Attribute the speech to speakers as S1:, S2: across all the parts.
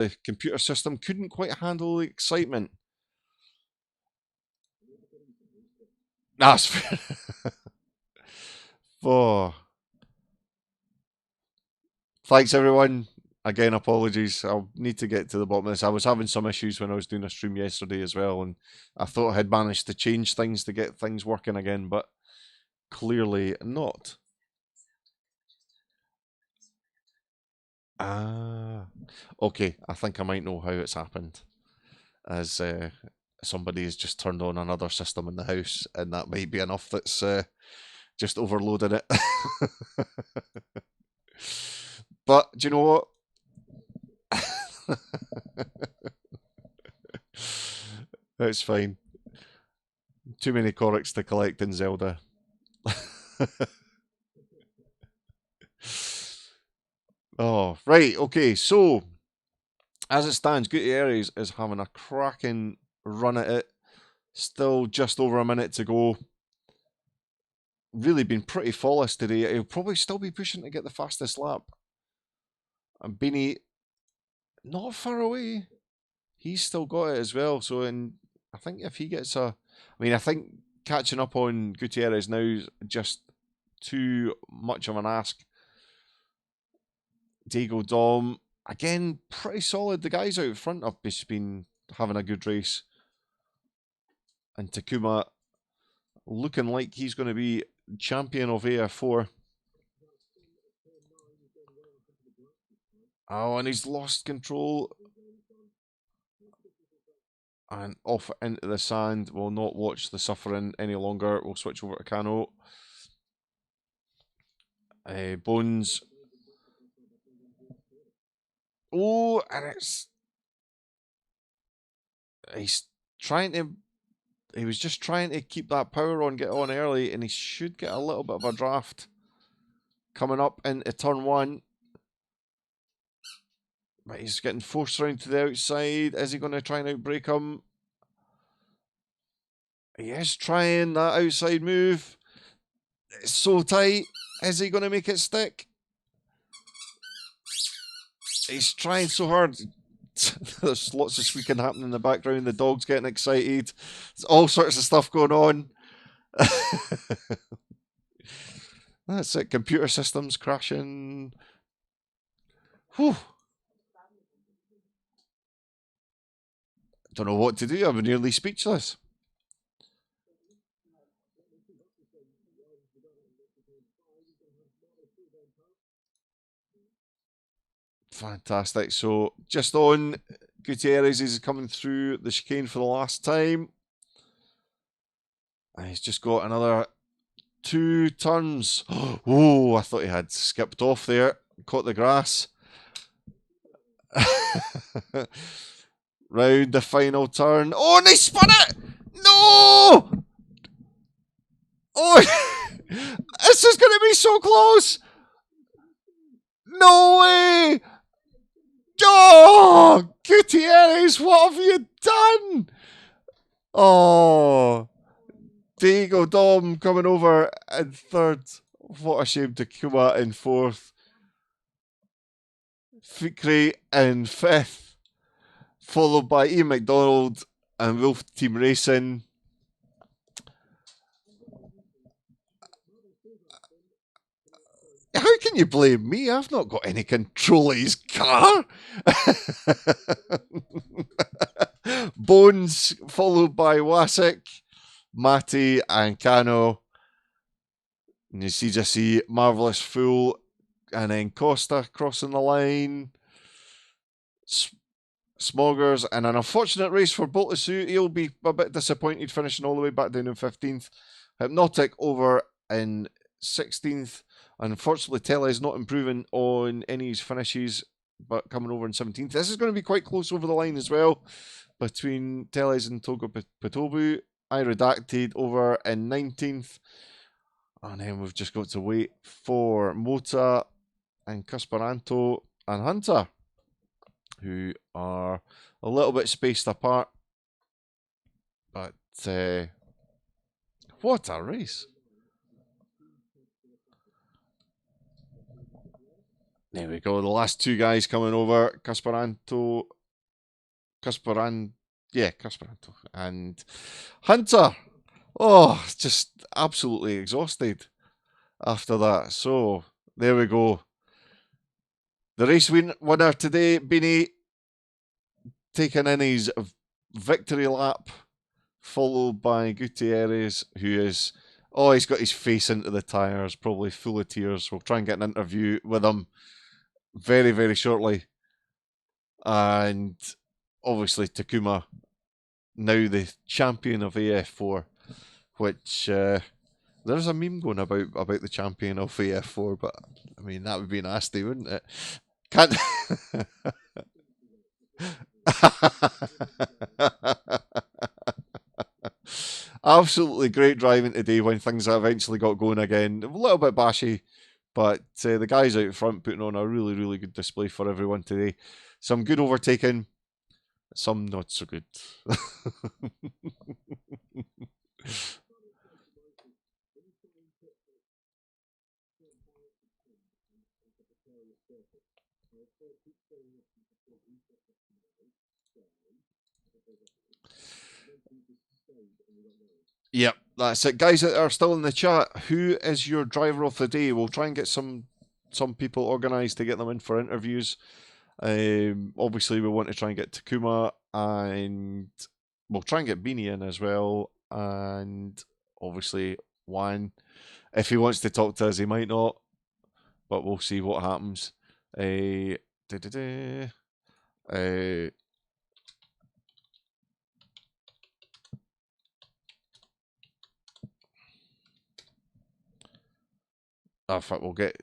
S1: the computer system couldn't quite handle the excitement. That's fair. Oh. Thanks, everyone. Again, apologies. I'll need to get to the bottom of this. I was having some issues when I was doing a stream yesterday as well, and I thought I had managed to change things to get things working again, but clearly not. Ah, okay. I think I might know how it's happened. As somebody has just turned on another system in the house, and that might be enough that's just overloaded it. But do you know what? It's fine. Too many Corics to collect in Zelda. Oh, right. Okay. So, as it stands, Gutierrez is having a cracking run at it. Still just over a minute to go. Really been pretty flawless today. He'll probably still be pushing to get the fastest lap. And Beanie, not far away. He's still got it as well. So, I think if he gets I think catching up on Gutierrez now is just too much of an ask. Diego Dom, again, pretty solid. The guys out front have just been having a good race. And Takuma looking like he's going to be champion of AF4. Oh, and he's lost control. And off into the sand. We'll not watch the suffering any longer. We'll switch over to Cano. Bones. Oh, and he's trying to. He was just trying to keep that power on, get on early, and he should get a little bit of a draft coming up into turn one. But he's getting forced around to the outside. Is he going to try and outbrake him? He is trying that outside move. It's so tight. Is he going to make it stick? He's trying so hard. There's lots of squeaking happening in the background. The dog's getting excited. There's all sorts of stuff going on. That's it. Computer systems crashing. Whew. Don't know what to do. I'm nearly speechless. Fantastic. So just on, Gutierrez is coming through the chicane for the last time. And he's just got another 2 turns. Oh, I thought he had skipped off there. Caught the grass. Round the final turn. Oh, and he spun it! No! Oh, this is going to be so close! No way! Oh, Gutierrez, what have you done? Oh, Diego Dom coming over in third. What a shame. Takuma in fourth. Fikri in fifth. Followed by Ian McDonald and Wolf Team Racing. How can you blame me? I've not got any control of his car. Bones, followed by Wasik, Matty, and Cano. And you see Marvelous Fool, and then Costa crossing the line. Smoggers, and an unfortunate race for Boltasu. He'll be a bit disappointed finishing all the way back down in 15th. Hypnotic over in 16th. Unfortunately, Tele is not improving on any of his finishes, but coming over in 17th. This is going to be quite close over the line as well, between Teles and Togo Patobu. I Redacted over in 19th. And then we've just got to wait for Mota and Casperanto and Hunter, who are a little bit spaced apart. But what a race. There we go. The last two guys coming over, Casperanto and Hunter. Oh, just absolutely exhausted after that. So there we go. The race winner today, Beanie, taking in his victory lap, followed by Gutierrez, who is, oh, he's got his face into the tyres, probably full of tears. We'll try and get an interview with him very, very shortly. And obviously Takuma, now the champion of AF4, which there's a meme going about the champion of AF4, but I mean, that would be nasty, wouldn't it? Can't. Absolutely great driving today when things eventually got going again. A little bit bashy, but the guys out front putting on a really, really good display for everyone today. Some good overtaking, some not so good. Yep, that's it. Guys that are still in the chat, who is your driver of the day? We'll try and get some people organised to get them in for interviews. Obviously, we want to try and get Takuma, and we'll try and get Beanie in as well. And obviously, Juan, if he wants to talk to us, he might not, but we'll see what happens. Uh, in fact, we'll get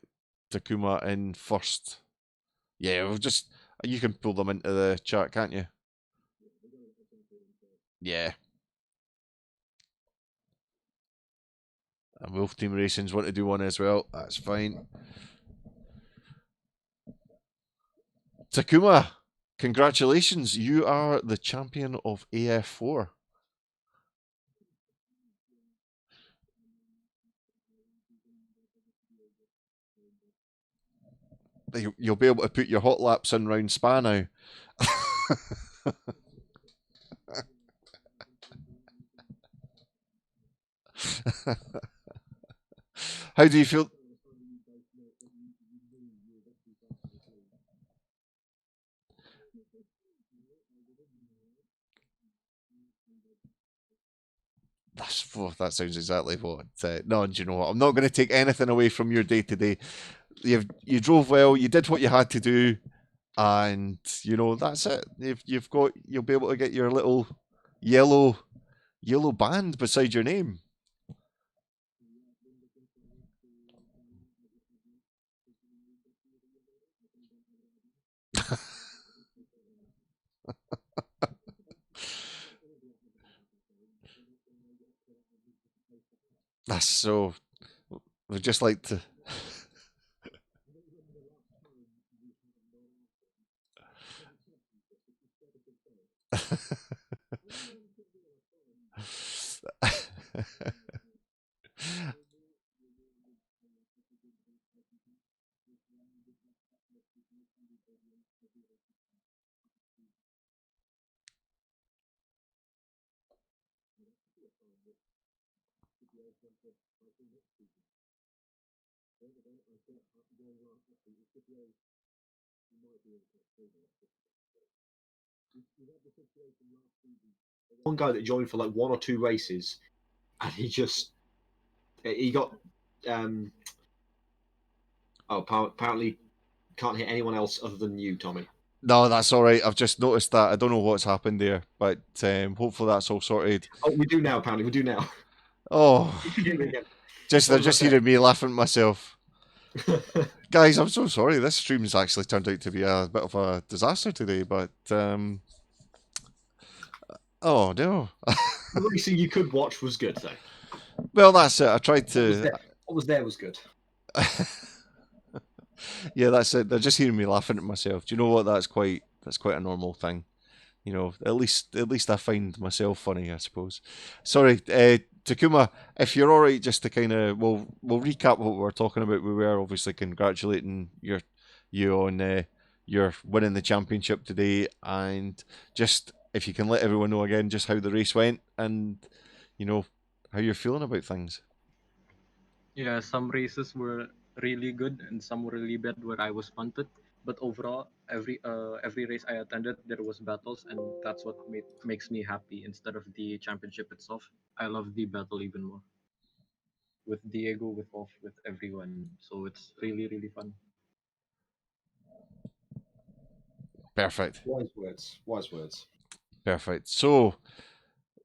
S1: Takuma in first. Yeah, we'll just, you can pull them into the chat, can't you? Yeah. And Wolf Team Racing's want to do one as well. That's fine. Takuma, congratulations. You are the champion of AF4. You'll be able to put your hot laps in round Spa now. How do you feel? That sounds exactly what. No, do you know what? I'm not going to take anything away from your day today. You drove well. You did what you had to do, and that's it. You'll be able to get your little yellow band beside your name. That's so. We'd just like to.
S2: One guy that joined for like one or two races, and he got apparently can't hit anyone else other than you, Tommy.
S1: No, that's all right. I've just noticed that. I don't know what's happened there, but hopefully that's all sorted.
S2: Oh, we do now, apparently. We do now.
S1: Oh, they're just hearing me laughing at myself. Guys, I'm so sorry. This stream's actually turned out to be a bit of a disaster today, but oh no.
S2: The racing you could watch was good, though.
S1: Well, that's it. I tried to.
S2: What was there was good.
S1: Yeah, that's it. They're just hearing me laughing at myself. Do you know what? That's quite a normal thing. At least I find myself funny, I suppose. Sorry, Takuma, if you're all right, just to kind of we'll recap what we were talking about. We were obviously congratulating your you on your winning the championship today, and just if you can let everyone know again just how the race went and how you're feeling about things.
S3: Yeah, some races were really good and some were really bad where I was punted. But overall, every race I attended, there was battles, and that's what makes me happy instead of the championship itself. I love the battle even more with Diego, with Off, with everyone. So it's really really fun.
S1: Perfect.
S2: Wise words. Wise words.
S1: Perfect. So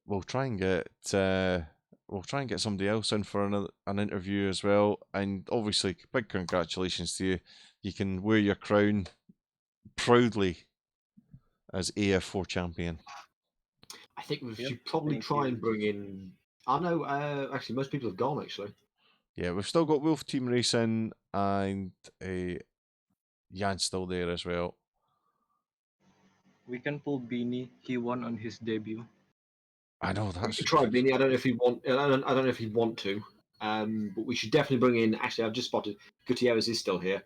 S1: we'll try and get we'll try and get somebody else in for an interview as well. And obviously, big congratulations to you. You can wear your crown proudly as AF4 champion.
S2: I think we
S3: Yep,
S2: should probably
S3: thank
S2: try
S3: you.
S2: and bring in. I know. Actually, most people have gone. Actually,
S1: Yeah, we've still got Wolf Team Racing and Jan's still there as well.
S3: We can pull Beanie. He won on his debut.
S1: I know
S2: we
S1: that's
S2: could try Vinny. I don't know if he'd want. I don't know if he'd want to. But we should definitely bring in. Actually, I've just spotted Gutierrez is still here,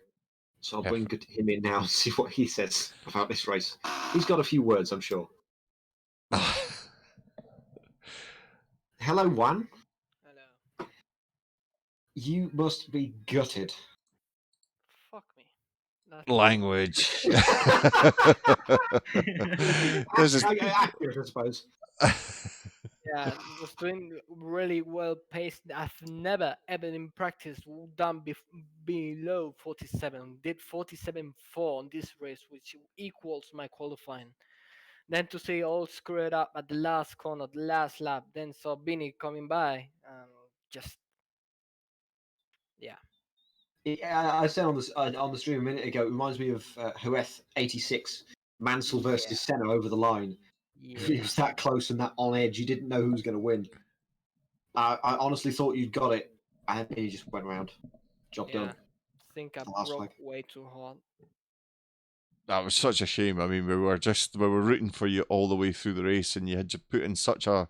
S2: so I'll bring
S1: perfect.
S2: him in now and see what he says about this race. He's got a few words, I'm sure. Hello, Juan.
S4: Hello.
S2: You must be gutted.
S4: Fuck me. That's
S1: Language. This is
S2: Accurate, I suppose.
S4: yeah, was doing really well paced. I've never ever in practice done below 47. Did 47.4 on this race, which equals my qualifying. Then to see all screwed up at the last corner, the last lap. Then saw Bini coming by. Just yeah,
S2: I said on the stream a minute ago. It reminds me of Hueth 86, Mansell
S4: yeah,
S2: versus Senna over the line. It
S4: yeah,
S2: was that close and that on edge. You didn't know who was going to win. I honestly thought you'd got it, and then you just went around. Job
S4: yeah.
S2: done.
S4: Think I
S2: The last
S4: broke
S2: flag.
S4: way too hard.
S1: that was such a shame. I mean, we were rooting for you all the way through the race, and you had to put in such a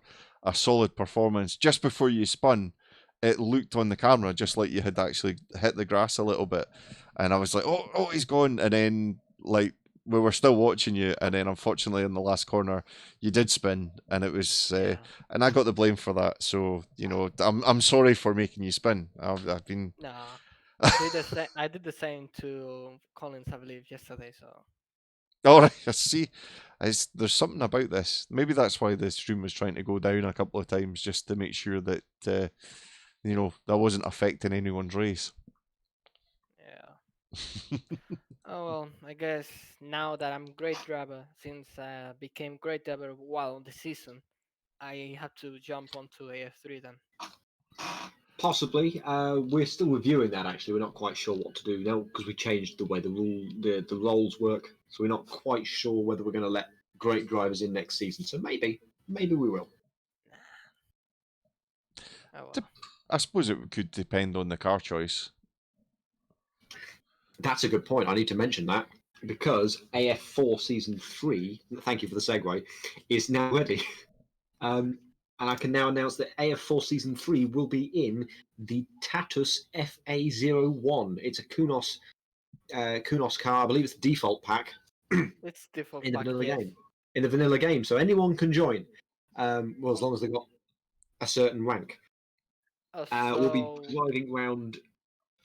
S1: solid performance. Just before you spun, it looked on the camera just like you had actually hit the grass a little bit, and I was like, oh, he's gone. And then like we were still watching you, and then unfortunately in the last corner you did spin, and it was
S4: Yeah.
S1: and I got the blame for that. So I'm sorry for making you spin. I've been.
S4: Nah. I did the same. I did the same to Collins, I believe, yesterday. So
S1: All right, I see. There's something about this. Maybe that's why the stream was trying to go down a couple of times just to make sure that that wasn't affecting anyone's race.
S4: yeah. Oh well, I guess now that I'm great driver, since I became great driver while on the season, I had to jump onto AF3 then.
S2: Possibly. We're still reviewing that. Actually, we're not quite sure what to do now because we changed the way the roles work. So we're not quite sure whether we're going to let great drivers in next season. So maybe we will.
S4: Oh well.
S1: Dep- I suppose it could depend on the car choice.
S2: That's a good point. I need to mention that because AF4 Season 3, thank you for the segue, is now ready. And I can now announce that AF4 Season 3 will be in the Tatus FA01. It's a Kunos car. I believe it's the default pack
S4: It's default
S2: in the
S4: pack,
S2: vanilla
S4: yes.
S2: game. In the vanilla game. So anyone can join, well, as long as they've got a certain rank. We'll be
S4: So
S2: driving around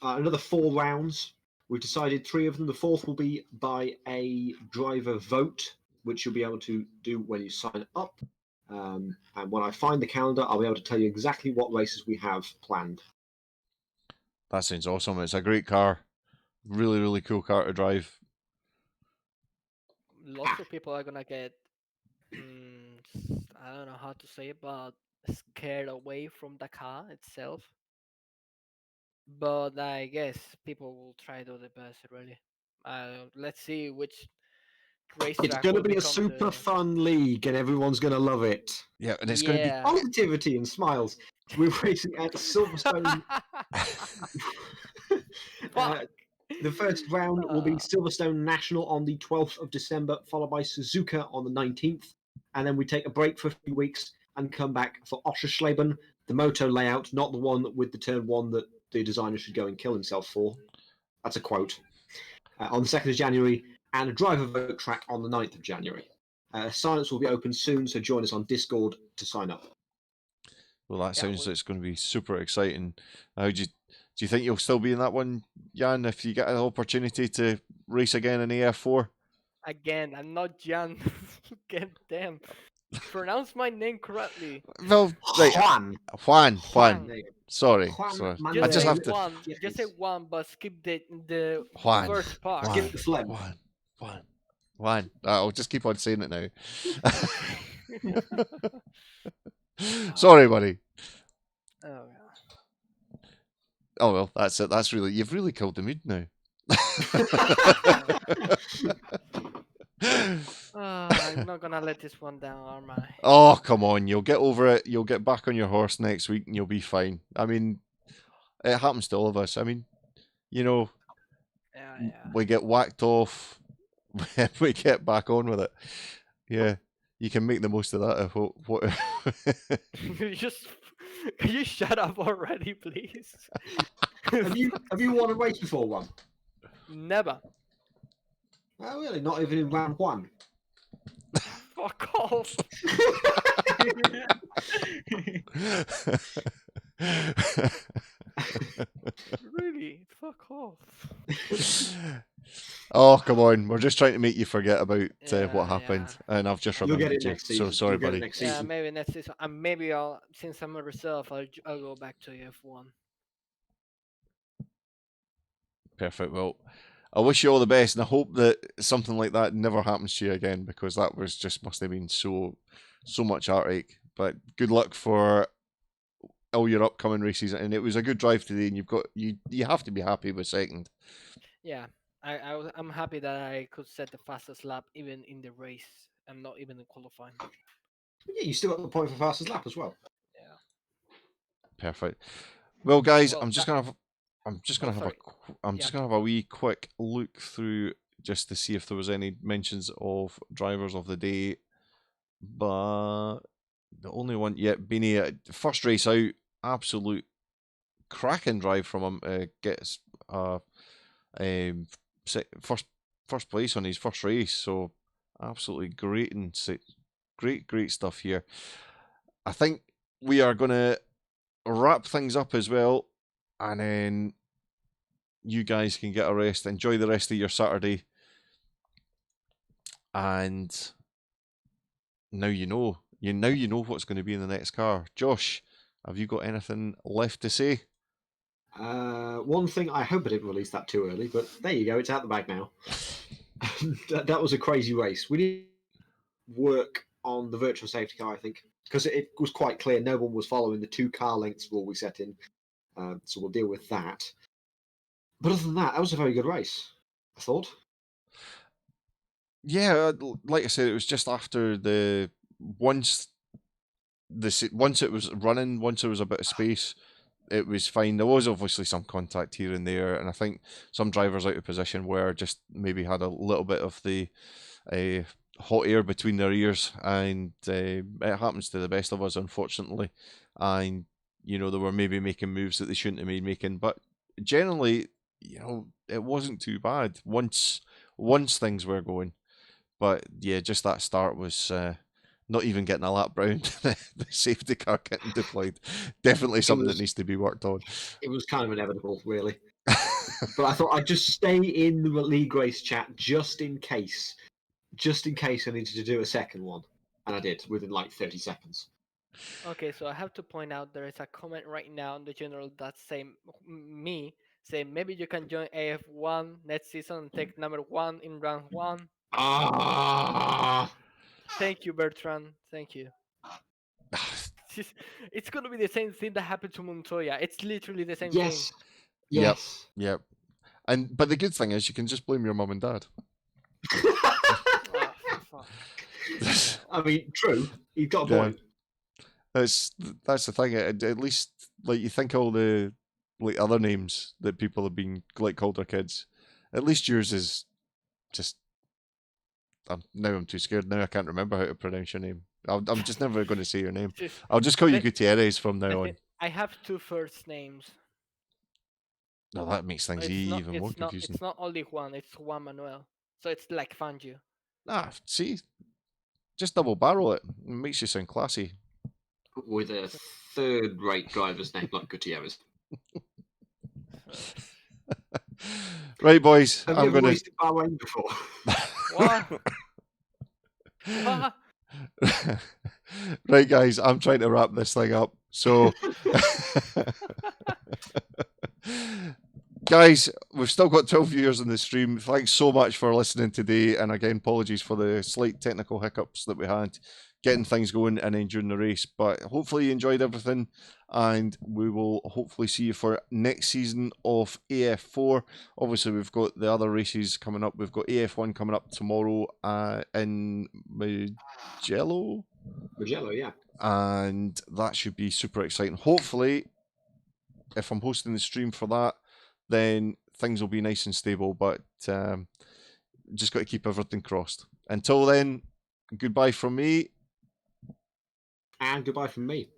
S2: another 4 rounds. We've decided 3 of them. The 4th will be by a driver vote, which you'll be able to do when you sign up. And when I find the calendar, I'll be able to tell you exactly what races we have planned.
S1: That sounds awesome. It's a great car. Really, really cool car to drive.
S4: lots of people are gonna get, I don't know how to say it, but scared away from the car itself. But I guess people will try to do the best, really. Let's see which
S2: It's
S4: racetrack
S2: going to
S4: will
S2: be a
S4: become
S2: super
S4: the.
S2: fun league, and everyone's going to love it.
S1: Yeah, and it's going to be.
S4: Yeah.
S2: Positivity and smiles. We're racing at Silverstone.
S4: Fuck.
S2: The first round will be
S4: Uh,
S2: Silverstone National on the 12th of December, followed by Suzuka on the 19th. And then we take a break for a few weeks and come back for Oschersleben, the moto layout, not the one with the turn 1 that the designer should go and kill himself for. That's a quote. on the 2nd of January, and a driver vote track on the 9th of January. Silence will be open soon, so join us on Discord to sign up.
S1: Well, that
S4: Yeah,
S1: sounds like it's going to be super exciting. Do you think you'll still be in that one, Jan, if you get an opportunity to race again in AF4?
S4: Again, I'm not Jan. Get damn. Pronounce my name correctly.
S1: Well, right,
S2: Juan.
S1: Juan.
S2: There you go.
S1: Sorry,
S2: Juan
S1: sorry. I
S2: Manuel
S1: just
S4: Just say
S1: have to.
S4: one.
S2: Jerez.
S4: Just say one, but skip the
S1: Juan.
S4: first part.
S1: Juan.
S2: Skip the phlegm.
S1: Juan. I'll just keep on saying it now. Sorry, buddy.
S4: Oh, yeah.
S1: Oh well, that's it. That's really you've really killed the mood now.
S4: I'm not gonna let this one down, am I?
S1: Oh, come on. You'll get over it. You'll get back on your horse next week and you'll be fine. I mean, it happens to all of us. I mean, you know,
S4: Yeah.
S1: we get whacked off, we get back on with it. Yeah, you can make the most of that. I hope. What?
S4: Can you shut up already, please?
S2: Have you won a race before, Juan?
S4: Never.
S2: Oh, really? Not even in round 1?
S4: Fuck off. Really? Fuck off.
S1: Oh, come on. We're just trying to make you forget about
S4: Yeah,
S1: what happened. And I've just
S2: You'll
S1: remembered
S2: get it
S1: you.
S2: next
S1: So
S2: season.
S1: sorry,
S2: You'll get it
S1: buddy.
S2: next
S4: Yeah,
S2: season.
S4: maybe next season. Maybe I'll, since I'm a reserve, I'll go back to F1.
S1: Perfect. Well, I wish you all the best, and I hope that something like that never happens to you again, because that was just must have been so much heartache. But good luck for all your upcoming races, and it was a good drive today, and you have to be happy with second.
S4: Yeah, I'm happy that I could set the fastest lap even in the race and not even in qualifying.
S2: Yeah, you still got the point for fastest lap as well.
S4: Yeah.
S1: Perfect. Well, guys,
S4: Well,
S1: I'm just gonna have a wee quick look through just to see if there was any mentions of drivers of the day, but the only one yet, Beanie, first race out, absolute cracking drive from him. Gets first place on his first race, so absolutely great and great stuff here. I think we are gonna wrap things up as well, and then you guys can get a rest, enjoy the rest of your Saturday, and now you know what's going to be in the next car. Josh, have you got anything left to say?
S2: One thing, I hope I didn't release that too early, but there you go, it's out the bag now. that was a crazy race. We need to work on the virtual safety car, I think, because it was quite clear no one was following the 2 car lengths rule we set in. So we'll deal with that. But other than that was a very good race, I thought.
S1: Yeah, like I said, it was just after once it was running, once there was a bit of space, it was fine. There was obviously some contact here and there, and I think some drivers out of position were just maybe had a little bit of the hot air between their ears, and it happens to the best of us, unfortunately. And they were maybe making moves that they shouldn't have been making, but generally, it wasn't too bad once things were going. But yeah, just that start was not even getting a lap round. The safety car getting deployed. Definitely something that needs to be worked on.
S2: It was kind of inevitable, really. But I thought I'd just stay in the league race chat just in case I needed to do a second one. And I did within like 30 seconds.
S4: Okay, so I have to point out there is a comment right now in the general that's saying maybe you can join AF1 next season and take number 1 in round 1.
S2: Ah!
S4: Thank you, Bertrand. Thank you. It's gonna be the same thing that happened to Montoya. It's literally the same thing.
S2: Yes.
S1: Yep. But the good thing is you can just blame your mum and dad.
S4: Oh, fuck.
S2: I mean, true. You've got a point.
S1: That's the thing. At least, like, you think all the other names that people have been called their kids. At least yours is just. I'm too scared now. I can't remember how to pronounce your name. I'm just never going to say your name. I'll just call you Gutierrez from now on.
S4: I have 2 first names.
S1: No, that makes things even more confusing.
S4: It's not only Juan. It's Juan Manuel. So it's like Fangio.
S1: Ah, see, just double barrel it. It makes you sound classy.
S2: With a third-rate driver's name like Gutierrez.
S1: Right, boys.
S2: Have
S1: I'm
S2: you ever
S1: gonna.
S2: raced in Bahrain before?
S4: What? What?
S1: Right, guys. I'm trying to wrap this thing up. So, guys, we've still got 12 viewers on the stream. Thanks so much for listening today. And again, apologies for the slight technical hiccups that we had getting things going and enduring the race. But hopefully you enjoyed everything. And we will hopefully see you for next season of AF4. Obviously, we've got the other races coming up. We've got AF1 coming up tomorrow in Mugello.
S2: Mugello, yeah.
S1: And that should be super exciting. Hopefully, if I'm hosting the stream for that, then things will be nice and stable. But just got to keep everything crossed. Until then, goodbye from me.
S2: And goodbye from me.